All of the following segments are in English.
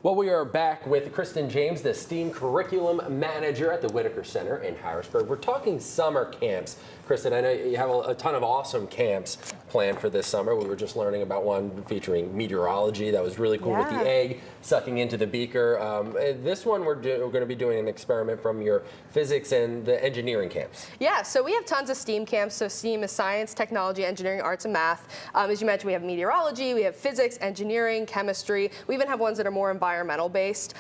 Well, we are back with Kristen James, the STEAM Curriculum Manager at the Whitaker Center in Harrisburg. We're talking summer camps. Kristen, I know you have a ton of awesome camps planned for this summer. We were just learning about one featuring meteorology. That was really cool with the egg sucking into the beaker. This one we're going to be doing an experiment from your physics and the engineering camps. Yeah, so we have tons of STEAM camps. So STEAM is science, technology, engineering, arts, and math. As you mentioned, we have meteorology, we have physics, engineering, chemistry. We even have ones that are more environmental based.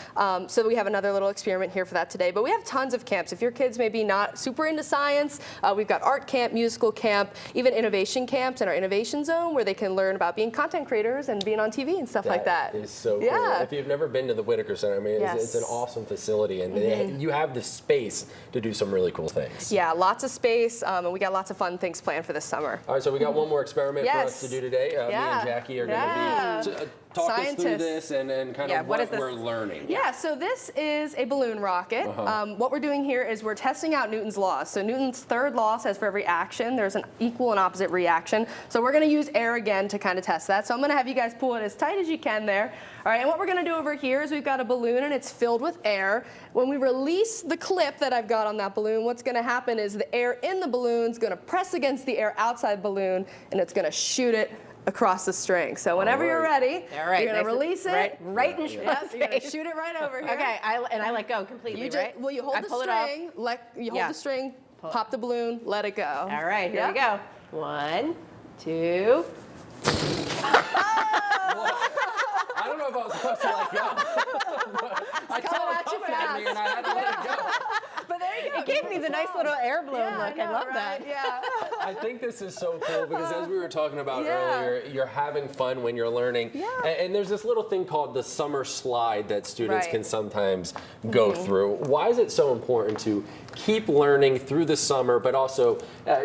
So we have another little experiment here for that today. But we have tons of camps. If your kids maybe not super into science, we've got art camp, musical camp, even innovation camps in our innovation zone where they can learn about being content creators and being on TV and stuff like that. That is so cool. If you've never been to the Whitaker Center, I mean, it's an awesome facility, and you have the space to do some really cool things. Yeah, lots of space, and we got lots of fun things planned for this summer. All right, so we got one more experiment for us to do today. Me and Jackie are going to be talk us through this and kind of what we're learning. Yeah, so this is a balloon rocket. What we're doing here is we're testing out Newton's laws. So Newton's third law says for every action, there's an equal and opposite reaction. So we're going to use air again to kind of test that. So I'm going to have you guys pull it as tight as you can there. All right, and what we're going to do over here is we've got a balloon and it's filled with air. When we release the clip that I've got on that balloon, what's going to happen is the air in the balloon is going to press against the air outside the balloon, and it's going to shoot it across the string. So whenever you're ready, you're going to release it. Right in you're going to shoot it right over here. Okay, I let go completely, right? Well, you hold the string, hold the string, pop the balloon, let it go. All right, here we go. 1, 2. I don't know if I was supposed to let go. I saw it coming at me and I had to let it go. But there you go. It gave me the nice little air balloon look. I love that. Yeah. I think this is so cool because as we were talking about earlier, you're having fun when you're learning. And there's this little thing called the summer slide that students can sometimes go through. Why is it so important to keep learning through the summer, but also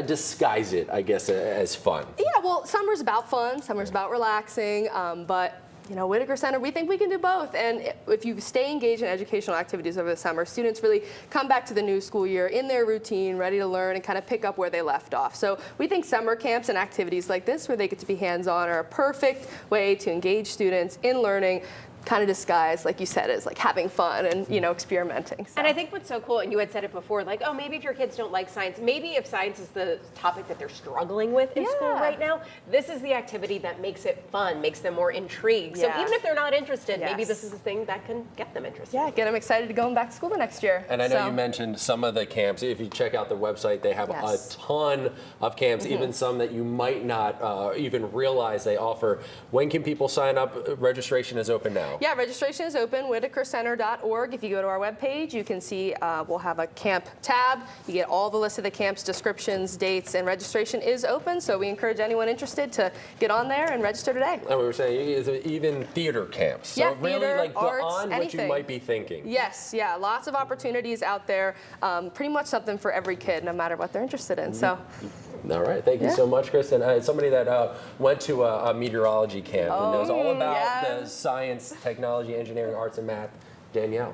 disguise it, I guess, as fun? Yeah, well, summer's about fun. Summer's about relaxing, but you know, Whitaker Center, we think we can do both. And if you stay engaged in educational activities over the summer, students really come back to the new school year in their routine, ready to learn and kind of pick up where they left off. So we think summer camps and activities like this, where they get to be hands-on, are a perfect way to engage students in learning, kind of disguised, like you said, as like having fun and, you know, experimenting. So. And I think what's so cool, and you had said it before, like, oh, maybe if your kids don't like science, maybe if science is the topic that they're struggling with in school right now, this is the activity that makes it fun, makes them more intrigued. So even if they're not interested, maybe this is the thing that can get them interested. Yeah, get them excited to go back to school the next year. And I know you mentioned some of the camps. If you check out the website, they have a ton of camps, even some that you might not even realize they offer. When can people sign up? Registration is open now. Yeah, registration is open, whitakercenter.org. If you go to our webpage, you can see we'll have a camp tab. You get all the list of the camps, descriptions, dates, and registration is open. So we encourage anyone interested to get on there and register today. And we were saying even theater camps. So really theater, like arts, beyond anything. what you might be thinking. Yes, yeah, lots of opportunities out there. Pretty much something for every kid, no matter what they're interested in. So. All right, thank you so much, Kristen. Somebody that went to a meteorology camp and knows all about the science, technology, engineering, arts, and math, Danielle.